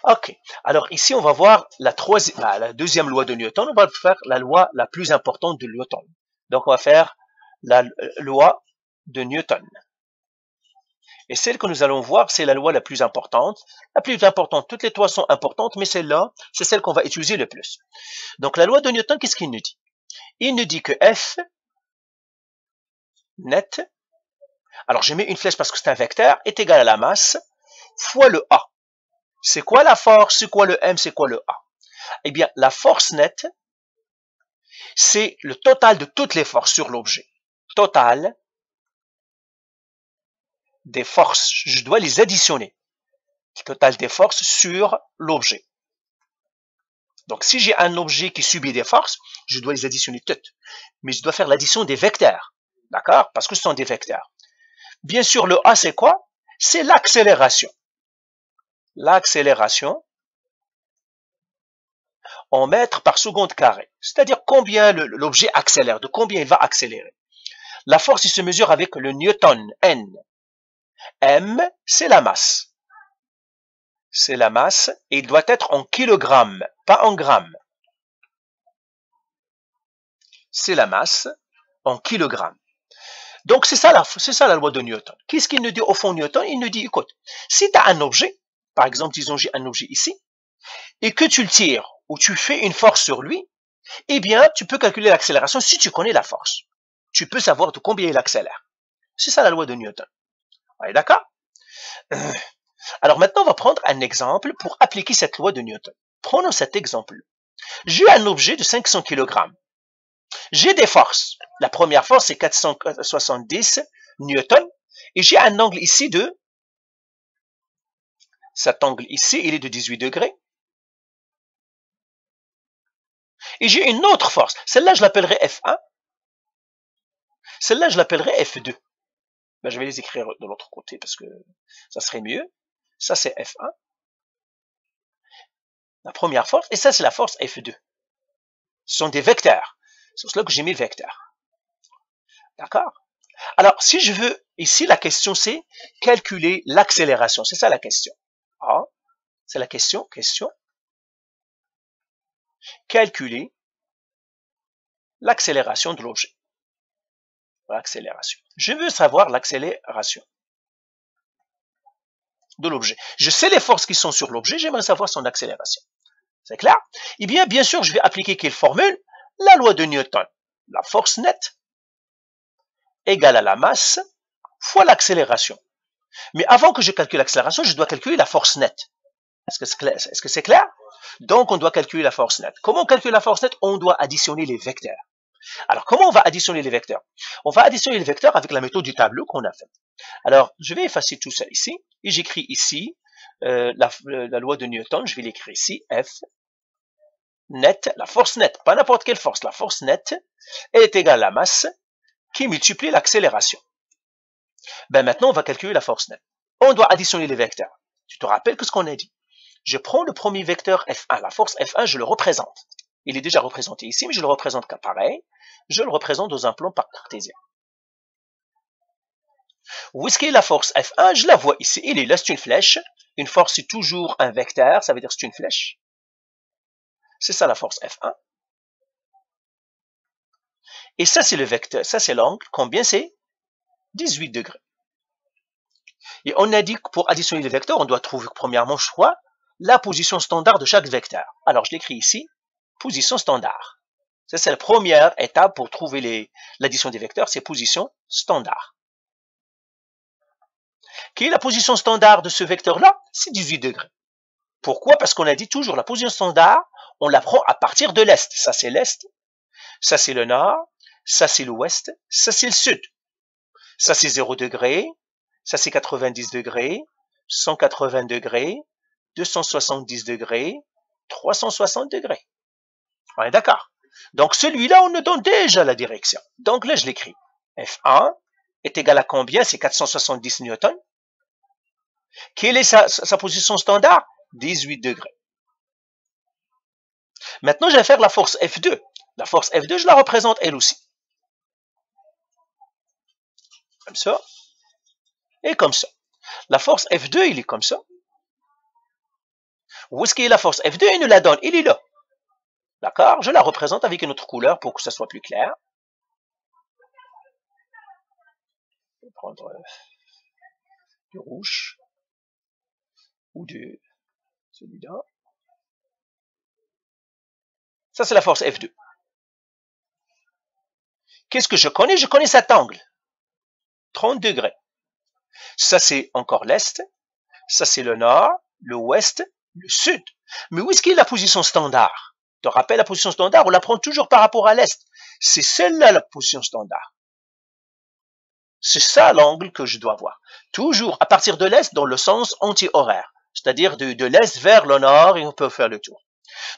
Ok. Alors ici, on va voir la deuxième loi de Newton. On va faire la loi la plus importante de Newton. Donc, on va faire la loi de Newton. Et celle que nous allons voir, c'est la loi la plus importante. La plus importante, toutes les lois sont importantes, mais celle-là, c'est celle qu'on va utiliser le plus. Donc, la loi de Newton, qu'est-ce qu'il nous dit? Il nous dit que F net, alors je mets une flèche parce que c'est un vecteur, est égal à la masse fois le A. C'est quoi la force? C'est quoi le M? C'est quoi le A? Eh bien, la force nette, c'est le total de toutes les forces sur l'objet. Total des forces, je dois les additionner. Le total des forces sur l'objet. Donc, si j'ai un objet qui subit des forces, je dois les additionner toutes. Mais je dois faire l'addition des vecteurs. D'accord? Parce que ce sont des vecteurs. Bien sûr, le A, c'est quoi? C'est l'accélération. L'accélération en mètres par seconde carré. C'est-à-dire combien l'objet accélère, de combien il va accélérer. La force, il se mesure avec le Newton, N. M, c'est la masse. C'est la masse et il doit être en kilogrammes, pas en grammes. C'est la masse en kilogrammes. Donc, c'est ça la loi de Newton. Qu'est-ce qu'il nous dit au fond Newton? Il nous dit, écoute, si tu as un objet, par exemple, disons j'ai un objet ici, et que tu le tires ou tu fais une force sur lui, eh bien, tu peux calculer l'accélération si tu connais la force. Tu peux savoir de combien il accélère. C'est ça la loi de Newton. Ouais, d'accord? Alors maintenant, on va prendre un exemple pour appliquer cette loi de Newton. Prenons cet exemple. J'ai un objet de 500 kg. J'ai des forces. La première force, c'est 470 newtons. Et j'ai un angle ici de... Cet angle ici, il est de 18 degrés. Et j'ai une autre force. Celle-là, je l'appellerai F1. Celle-là, je l'appellerai F2. Ben, je vais les écrire de l'autre côté parce que ça serait mieux. Ça, c'est F1. La première force. Et ça, c'est la force F2. Ce sont des vecteurs. C'est pour cela que j'ai mis vecteurs. D'accord? Alors, si je veux, ici, la question, c'est calculer l'accélération. C'est ça la question. Ah, c'est la question. Calculer l'accélération de l'objet. L'accélération. Je veux savoir l'accélération de l'objet. Je sais les forces qui sont sur l'objet, j'aimerais savoir son accélération. C'est clair? Eh bien, bien sûr, je vais appliquer quelle formule? La loi de Newton. La force nette égale à la masse fois l'accélération. Mais avant que je calcule l'accélération, je dois calculer la force nette. Est-ce que c'est clair? Donc, on doit calculer la force nette. Comment on calcule la force nette? On doit additionner les vecteurs. Alors, comment on va additionner les vecteurs? On va additionner les vecteurs avec la méthode du tableau qu'on a fait. Alors, je vais effacer tout ça ici, et j'écris ici la loi de Newton, je vais l'écrire ici, F net, la force nette, pas n'importe quelle force, la force nette, elle est égale à la masse qui multiplie l'accélération. Ben maintenant, on va calculer la force nette. On doit additionner les vecteurs. Tu te rappelles que ce qu'on a dit? Je prends le premier vecteur F1, la force F1, je le représente. Il est déjà représenté ici, mais je le représente comme pareil. Je le représente dans un plan par cartésien. Où est-ce qu'est la force F1? Je la vois ici. Il est là, c'est une flèche. Une force, c'est toujours un vecteur, ça veut dire c'est une flèche. C'est ça la force F1. Et ça, c'est le vecteur, ça, c'est l'angle. Combien c'est? 18 degrés. Et on a dit que pour additionner les vecteurs, on doit trouver premièrement, je crois, la position standard de chaque vecteur. Alors, je l'écris ici, position standard. Ça, c'est la première étape pour trouver l'addition des vecteurs, c'est position standard. Quelle est la position standard de ce vecteur-là? C'est 18 degrés. Pourquoi? Parce qu'on a dit toujours la position standard, on la prend à partir de l'est. Ça, c'est l'est. Ça, c'est le nord. Ça, c'est l'ouest. Ça, c'est le sud. Ça, c'est 0 degré. Ça, c'est 90 degrés. 180 degrés. 270 degrés. 360 degrés. On est d'accord. Donc, celui-là, on nous donne déjà la direction. Donc, là, je l'écris. F1 est égal à combien? C'est 470 newtons. Quelle est sa position standard? 18 degrés. Maintenant, je vais faire la force F2. La force F2, je la représente elle aussi. Comme ça. Et comme ça. La force F2, il est comme ça. Où est-ce qu'il est la force F2? Il nous la donne, il est là. D'accord? Je la représente avec une autre couleur pour que ça soit plus clair. Je vais prendre du rouge ou de celui-là. Ça, c'est la force F2. Qu'est-ce que je connais? Je connais cet angle. 30 degrés. Ça, c'est encore l'est. Ça, c'est le nord, l'ouest, le sud. Mais où est-ce qu'il est la position standard? Tu te rappelles la position standard? On la prend toujours par rapport à l'est. C'est celle-là la position standard. C'est ça l'angle que je dois avoir. Toujours à partir de l'est dans le sens anti-horaire. C'est-à-dire de l'est vers le nord et on peut faire le tour.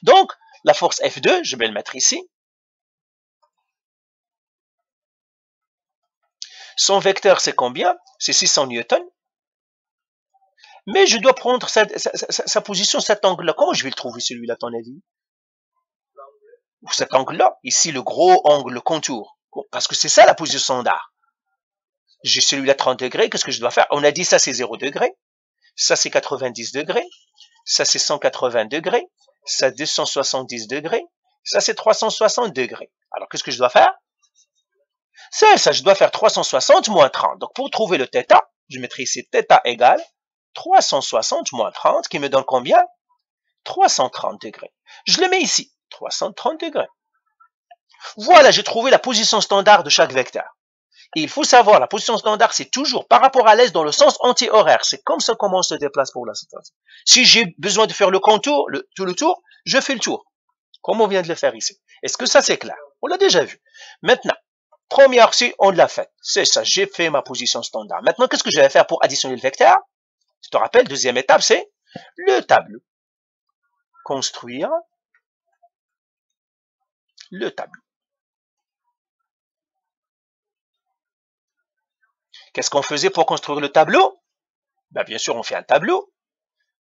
Donc, la force F2, je vais le mettre ici. Son vecteur, c'est combien? C'est 600 newtons. Mais je dois prendre sa position, cet angle-là. Comment je vais le trouver, celui-là, à ton avis? Cet angle-là, ici, le gros angle, le contour. Parce que c'est ça la position standard. J'ai celui-là 30 degrés, qu'est-ce que je dois faire? On a dit ça, c'est 0 degrés. Ça, c'est 90 degrés. Ça, c'est 180 degrés. Ça, 270 degrés. Ça, c'est 360 degrés. Alors, qu'est-ce que je dois faire? C'est ça, je dois faire 360 moins 30. Donc, pour trouver le θ, je mettrai ici θ égale 360 moins 30, qui me donne combien? 330 degrés. Je le mets ici, 330 degrés. Voilà, j'ai trouvé la position standard de chaque vecteur. Et il faut savoir, la position standard, c'est toujours par rapport à l'est dans le sens anti-horaire. C'est comme ça comment on se déplace pour la situation. Si j'ai besoin de faire le contour, tout le tour, je fais le tour. Comme on vient de le faire ici. Est-ce que ça, c'est clair? On l'a déjà vu. Maintenant, première, si on l'a fait. C'est ça, j'ai fait ma position standard. Maintenant, qu'est-ce que je vais faire pour additionner le vecteur? Tu te rappelles, deuxième étape, c'est le tableau. Construire le tableau. Qu'est-ce qu'on faisait pour construire le tableau? Ben, bien sûr, on fait un tableau,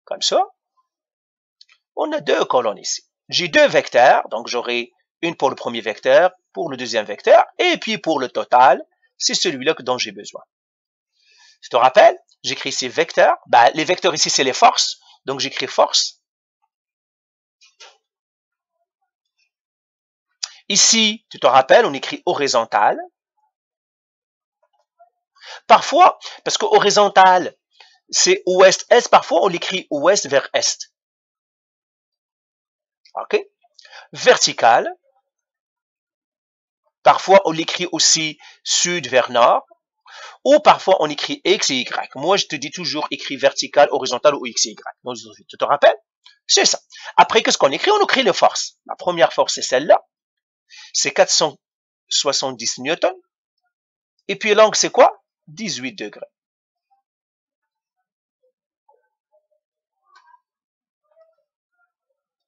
comme ça. On a deux colonnes ici. J'ai deux vecteurs, donc j'aurai une pour le premier vecteur, pour le deuxième vecteur, et puis pour le total, c'est celui-là dont j'ai besoin. Tu te rappelles? J'écris ici vecteurs. Ben, les vecteurs ici, c'est les forces. Donc, j'écris force. Ici, tu te rappelles, on écrit horizontal. Parfois, parce que horizontal, c'est ouest-est, parfois on l'écrit ouest vers est. OK? Vertical. Parfois, on l'écrit aussi sud vers nord. Ou parfois, on écrit X et Y. Moi, je te dis toujours écrit vertical, horizontal ou X et Y. Donc, tu te rappelles? C'est ça. Après, qu'est-ce qu'on écrit? On écrit les forces. La première force, c'est celle-là. C'est 470 newtons. Et puis, l'angle, c'est quoi? 18 degrés.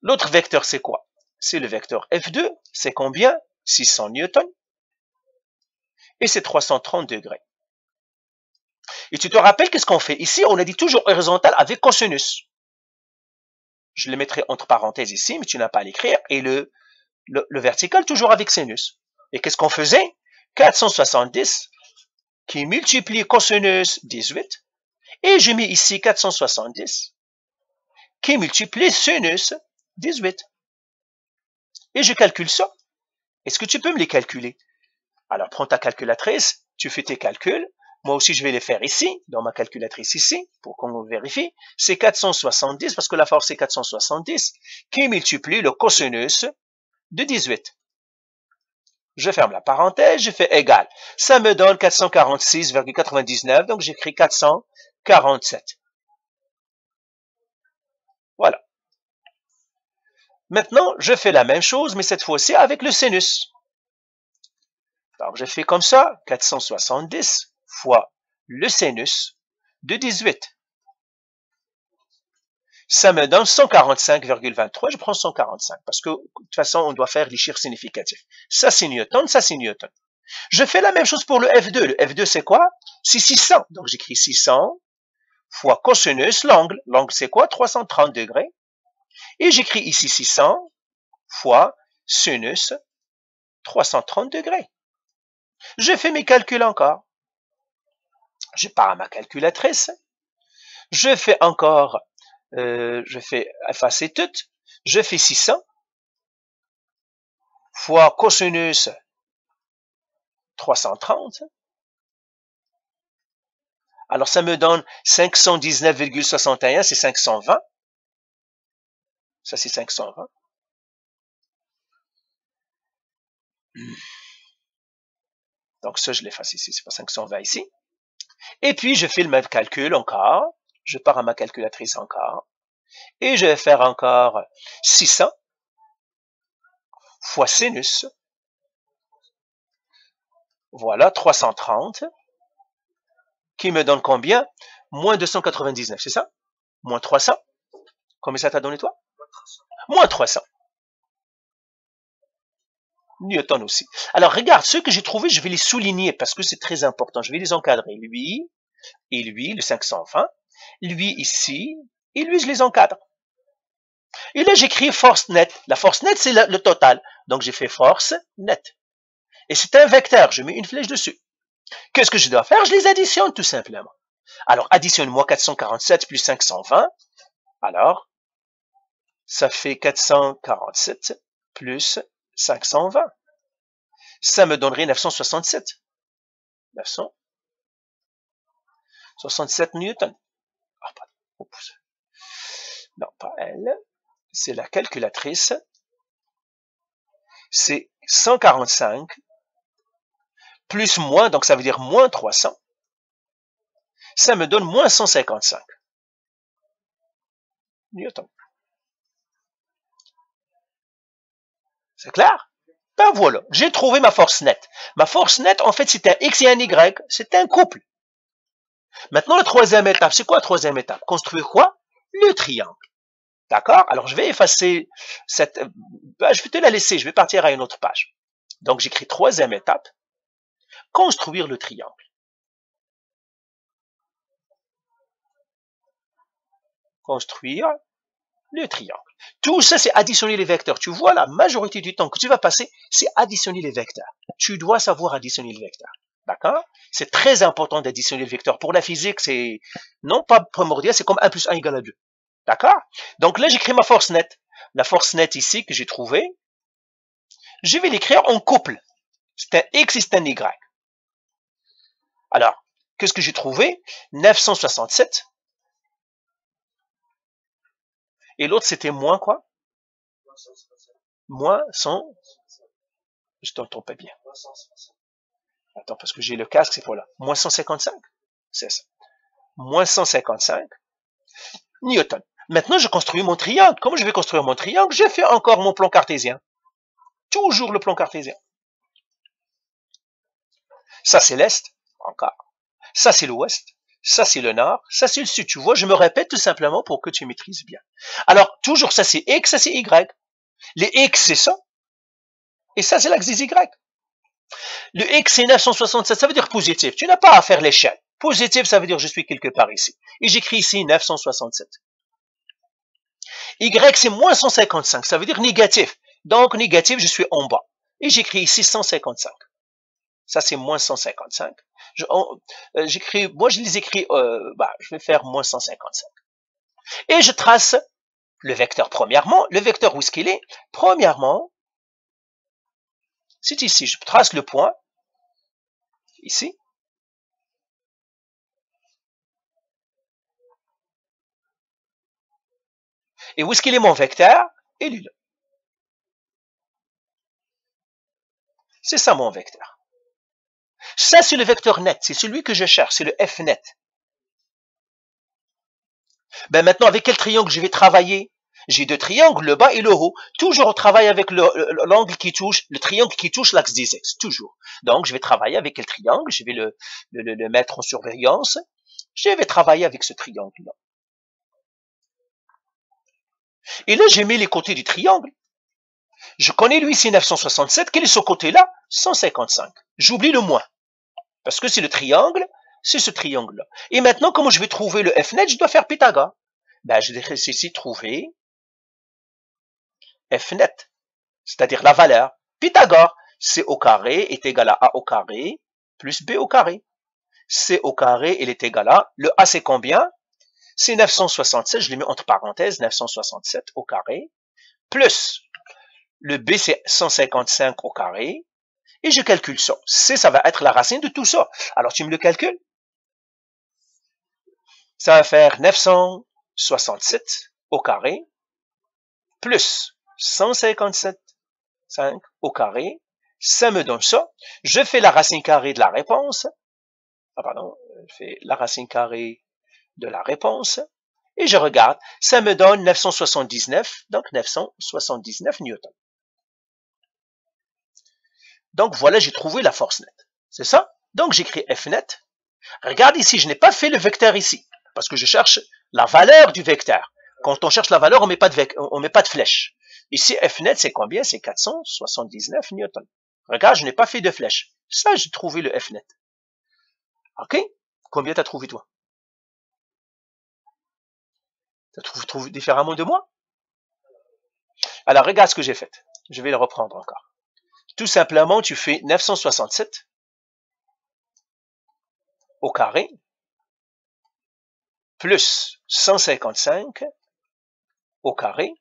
L'autre vecteur, c'est quoi? C'est le vecteur F2. C'est combien? 600 newtons. Et c'est 330 degrés. Et tu te rappelles qu'est-ce qu'on fait? Ici, on a dit toujours horizontal avec cosinus. Je le mettrai entre parenthèses ici, mais tu n'as pas à l'écrire. Et le vertical, toujours avec sinus. Et qu'est-ce qu'on faisait? 470 qui multiplie cosinus 18. Et je mets ici 470 qui multiplie sinus 18. Et je calcule ça. Est-ce que tu peux me les calculer? Alors, prends ta calculatrice, tu fais tes calculs. Moi aussi, je vais les faire ici, dans ma calculatrice ici, pour qu'on vérifie. C'est 470, parce que la force est 470, qui multiplie le cosinus de 18. Je ferme la parenthèse, je fais égal. Ça me donne 446,99, donc j'écris 447. Voilà. Maintenant, je fais la même chose, mais cette fois-ci avec le sinus. Alors, je fais comme ça, 470 fois le sinus de 18. Ça me donne 145,23. Je prends 145 parce que, de toute façon, on doit faire les chiffres significatifs. Ça, c'est Newton, ça, c'est Newton. Je fais la même chose pour le F2. Le F2, c'est quoi? C'est 600. Donc, j'écris 600 fois cosinus, l'angle. L'angle, c'est quoi? 330 degrés. Et j'écris ici 600 fois sinus, 330 degrés. Je fais mes calculs encore. Je pars à ma calculatrice. Je fais encore je fais effacer tout, je fais 600 fois cosinus 330. Alors ça me donne 519,61, c'est 520. Ça c'est 520. Donc ça je l'efface ici, c'est pas 520 ici. Et puis je fais le même calcul encore, je pars à ma calculatrice encore, et je vais faire encore 600 fois sinus, voilà 330, qui me donne combien? Moins 299, c'est ça? Moins 300. Combien ça t'a donné toi? Moins 300. Newton aussi. Alors regarde, ceux que j'ai trouvés, je vais les souligner parce que c'est très important. Je vais les encadrer. Lui, et lui, le 520. Lui ici, et lui, je les encadre. Et là, j'écris force nette. La force nette, c'est le total. Donc, j'ai fait force nette. Et c'est un vecteur. Je mets une flèche dessus. Qu'est-ce que je dois faire? Je les additionne tout simplement. Alors, additionne-moi 447 plus 520. Alors, ça fait 447 plus 520. Ça me donnerait 967. 967 newtons. Ah, pardon. Oups. Non, pas elle. C'est la calculatrice. C'est 145 plus moins, donc ça veut dire moins 300. Ça me donne moins 155 newtons. C'est clair? Ben voilà, j'ai trouvé ma force nette. Ma force nette, en fait, c'est un X et un Y. C'est un couple. Maintenant, la troisième étape, c'est quoi la troisième étape? Construire quoi? Le triangle. D'accord? Alors, je vais effacer cette... Ben, je vais te la laisser, je vais partir à une autre page. Donc, j'écris troisième étape. Construire le triangle. Construire le triangle. Tout ça, c'est additionner les vecteurs. Tu vois, la majorité du temps que tu vas passer, c'est additionner les vecteurs. Tu dois savoir additionner les vecteurs. D'accord? C'est très important d'additionner les vecteurs. Pour la physique, c'est non pas primordial, c'est comme 1 plus 1 égale à 2. D'accord? Donc là, j'écris ma force nette. La force nette ici que j'ai trouvée, je vais l'écrire en couple. C'est un X et c'est un Y. Alors, qu'est-ce que j'ai trouvé? 967. Et l'autre, c'était moins quoi? Moins 100. Je t'entends pas bien. Attends, parce que j'ai le casque, c'est pas là. Moins 155. C'est ça. Moins 155 newtons. Maintenant, je construis mon triangle. Comment je vais construire mon triangle? Je fais encore mon plan cartésien. Toujours le plan cartésien. Ça, c'est l'est. Encore. Ça, c'est l'ouest. Ça, c'est le nord. Ça, c'est le sud. Tu vois, je me répète tout simplement pour que tu maîtrises bien. Alors, toujours, ça, c'est X, ça, c'est Y. Les X, c'est ça. Et ça, c'est l'axe des Y. Le X, c'est 967. Ça veut dire positif. Tu n'as pas à faire l'échelle. Positif, ça veut dire je suis quelque part ici. Et j'écris ici 967. Y, c'est moins 155. Ça veut dire négatif. Donc, négatif, je suis en bas. Et j'écris ici 155. Ça, c'est moins 155. Moi, je les écris, je vais faire moins 155. Et je trace le vecteur premièrement. Le vecteur, où est-ce qu'il est? Premièrement, c'est ici. Je trace le point. Ici. Et où est-ce qu'il est mon vecteur? Il est là. C'est ça mon vecteur. Ça, c'est le vecteur net. C'est celui que je cherche. C'est le F net. Ben maintenant, avec quel triangle je vais travailler? J'ai deux triangles, le bas et le haut. Toujours, on travaille avec l'angle qui touche, le triangle qui touche l'axe des X. Toujours. Donc, je vais travailler avec quel triangle? Je vais le mettre en surveillance. Je vais travailler avec ce triangle-là. Et là, j'ai mis les côtés du triangle. Je connais lui, c'est 967. Quel est ce côté-là? 155. J'oublie le moins. Parce que c'est le triangle, c'est ce triangle-là. Et maintenant, comment je vais trouver le F net? Je dois faire Pythagore. Ben, je vais ici trouver F net, c'est-à-dire la valeur. Pythagore, C au carré est égal à A au carré plus B au carré. C au carré, il est égal à, le A c'est combien? c'est 967, je l'ai mis entre parenthèses, 967 au carré, plus le B, c'est 155 au carré, et je calcule ça. C, ça va être la racine de tout ça. Alors, tu me le calcules? Ça va faire 967 au carré, plus 157 5 au carré, ça me donne ça. Je fais la racine carrée de la réponse. Ah pardon, je fais la racine carrée de la réponse. Et je regarde, ça me donne 979, donc 979 newtons. Donc voilà, j'ai trouvé la force nette. C'est ça? Donc j'écris F net. Regarde ici, je n'ai pas fait le vecteur ici, parce que je cherche la valeur du vecteur. Quand on cherche la valeur, on met pas de flèche. Ici, F net, c'est combien? C'est 479 newtons. Regarde, je n'ai pas fait de flèche. Ça, j'ai trouvé le F net. OK? Combien t'as trouvé, toi? T'as trouvé différemment de moi? Alors, regarde ce que j'ai fait. Je vais le reprendre encore. Tout simplement, tu fais 967 au carré plus 155 au carré.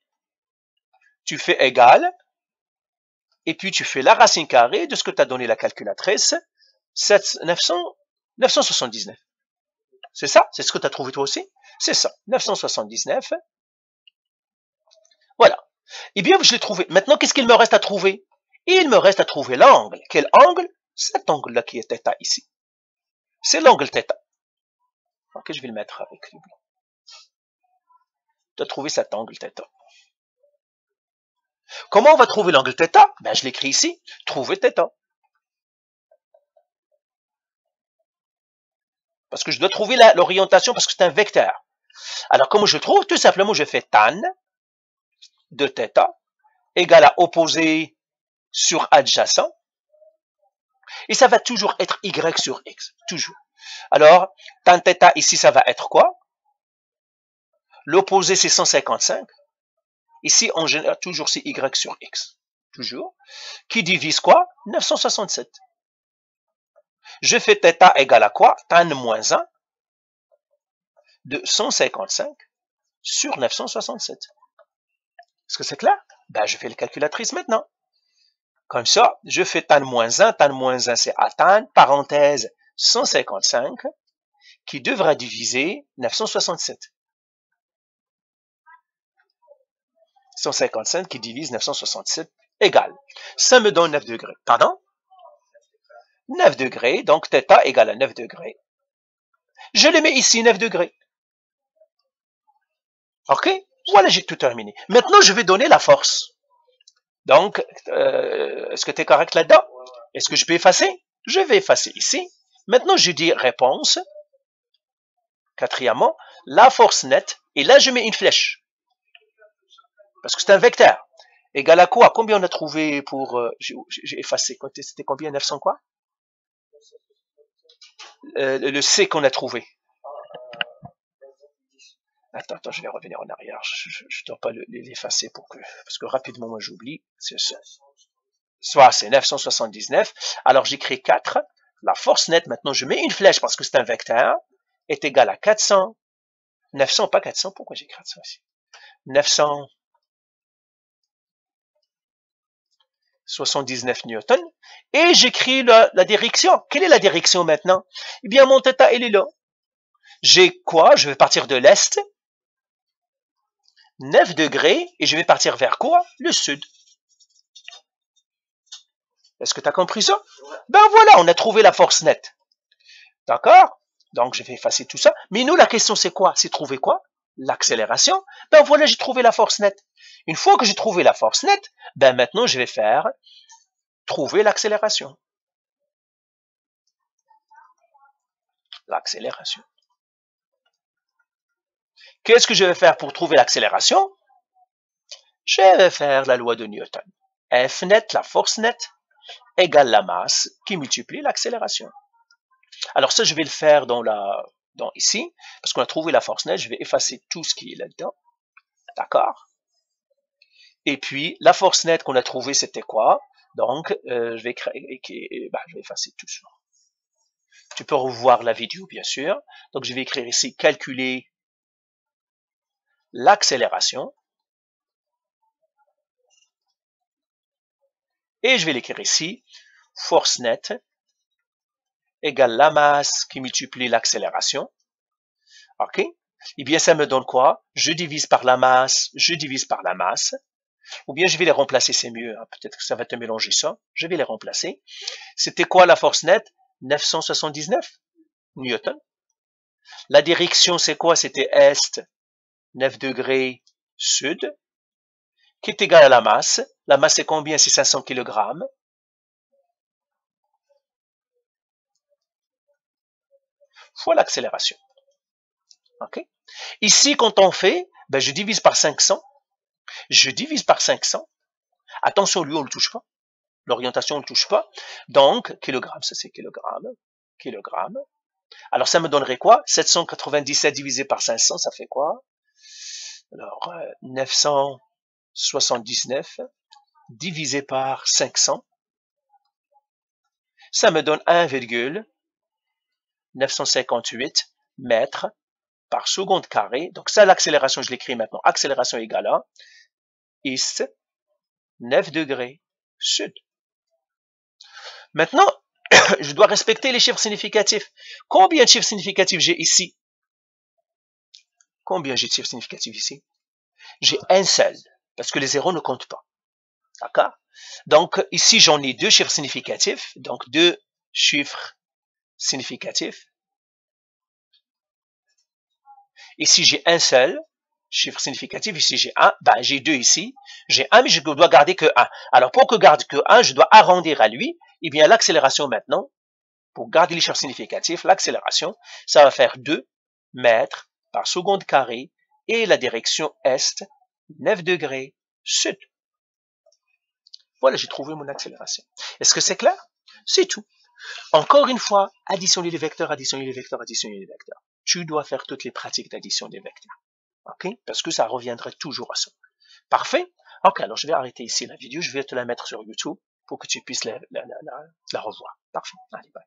Tu fais égal, et puis tu fais la racine carrée de ce que t'a donné la calculatrice, 979. C'est ça? C'est ce que tu as trouvé toi aussi? C'est ça, 979. Voilà. Eh bien, je l'ai trouvé. Maintenant, qu'est-ce qu'il me reste à trouver? Il me reste à trouver l'angle. Quel angle? Cet angle-là qui est θ ici. C'est l'angle θ. Ok, je vais le mettre avec le blanc. Tu as trouvé cet angle θ. Comment on va trouver l'angle θ? Ben, je l'écris ici. Trouver θ. Parce que je dois trouver l'orientation parce que c'est un vecteur. Alors, comment je trouve? Tout simplement, je fais tan de θ égale à opposé sur adjacent. Et ça va toujours être y sur x. Toujours. Alors, tan θ ici, ça va être quoi? L'opposé, c'est 155. Ici, on génère toujours c'est y sur x. Toujours. Qui divise quoi? 967. Je fais θ égale à quoi? Tan moins 1 de 155 sur 967. Est-ce que c'est clair? Ben, je fais la calculatrice maintenant. Comme ça, je fais tan moins 1 c'est à tan, parenthèse, 155, qui devra diviser 967. 155 qui divise 967 égale. Ça me donne 9 degrés. Pardon? 9 degrés, donc θ égale à 9 degrés. Je le mets ici, 9 degrés. OK? Voilà, j'ai tout terminé. Maintenant, je vais donner la force. Donc, est-ce que tu es correct là-dedans? Est-ce que je peux effacer? Je vais effacer ici. Maintenant, je dis réponse. Quatrièmement, la force nette. Et là, je mets une flèche. Parce que c'est un vecteur. Égal à quoi? Combien on a trouvé pour... j'ai effacé. C'était combien? 900 quoi? Le C qu'on a trouvé. Attends, je vais revenir en arrière. Je ne dois pas l'effacer parce que rapidement, moi, j'oublie. C'est ça. Soit c'est 979. Alors, j'écris 4. La force nette, maintenant, je mets une flèche parce que c'est un vecteur, est égal à 400. 900, pas 400. Pourquoi j'écris ça ici? 979 newtons. Et j'écris la direction. Quelle est la direction maintenant? Eh bien, mon θ, elle est là. J'ai quoi? Je vais partir de l'est. 9 degrés. Et je vais partir vers quoi? Le sud. Est-ce que tu as compris ça? Ben voilà, on a trouvé la force nette. D'accord? Donc, je vais effacer tout ça. Mais nous, la question, c'est quoi? C'est trouver quoi? L'accélération. Ben voilà, j'ai trouvé la force nette. Une fois que j'ai trouvé la force nette, ben maintenant, je vais faire trouver l'accélération. L'accélération. Qu'est-ce que je vais faire pour trouver l'accélération? Je vais faire la loi de Newton. F net, la force nette, égale la masse qui multiplie l'accélération. Alors ça, je vais le faire dans ici, parce qu'on a trouvé la force nette, je vais effacer tout ce qui est là-dedans. D'accord? Et puis, la force nette qu'on a trouvée, c'était quoi? Donc, je vais effacer tout ça. Tu peux revoir la vidéo, bien sûr. Donc, je vais écrire ici, calculer l'accélération. Et je vais l'écrire ici, force nette égale la masse qui multiplie l'accélération. OK? Eh bien, ça me donne quoi? Je divise par la masse, je divise par la masse. Ou bien, je vais les remplacer, c'est mieux. Hein? Peut-être que ça va te mélanger ça. Je vais les remplacer. C'était quoi la force nette? 979 newtons. La direction, c'est quoi? C'était est, 9 degrés sud, qui est égal à la masse. La masse, c'est combien? C'est 500 kg. Fois l'accélération. OK? Ici, quand on fait, ben, je divise par 500. Je divise par 500. Attention, lui, on ne le touche pas. L'orientation, on ne le touche pas. Donc, kilogramme, ça c'est kilogramme. Kilogramme. Alors, ça me donnerait quoi? 797 divisé par 500, ça fait quoi? Alors, 979 divisé par 500. Ça me donne 1,958 mètres par seconde carrée. Donc, ça, l'accélération, je l'écris maintenant. Accélération égale à est 9 degrés sud. Maintenant, je dois respecter les chiffres significatifs. Combien de chiffres significatifs j'ai ici? Combien j'ai de chiffres significatifs ici? J'ai un seul, parce que les zéros ne comptent pas. D'accord? Donc, ici, j'en ai deux chiffres significatifs. Donc, deux chiffres significatifs. Ici, j'ai un seul chiffre significatif. Ici, j'ai un. Ben, j'ai deux ici. J'ai un, mais je dois garder que un. Alors, pour que je garde que un, je dois arrondir à lui. Eh bien, l'accélération maintenant, pour garder les chiffres significatifs, l'accélération, ça va faire 2 mètres par seconde carrée et la direction est, 9 degrés sud. Voilà, j'ai trouvé mon accélération. Est-ce que c'est clair? C'est tout. Encore une fois, additionner les vecteurs, additionner les vecteurs, additionner les vecteurs. Tu dois faire toutes les pratiques d'addition des vecteurs. OK? Parce que ça reviendrait toujours à ça. Parfait? OK, alors je vais arrêter ici la vidéo. Je vais te la mettre sur YouTube pour que tu puisses la revoir. Parfait. Allez, bye.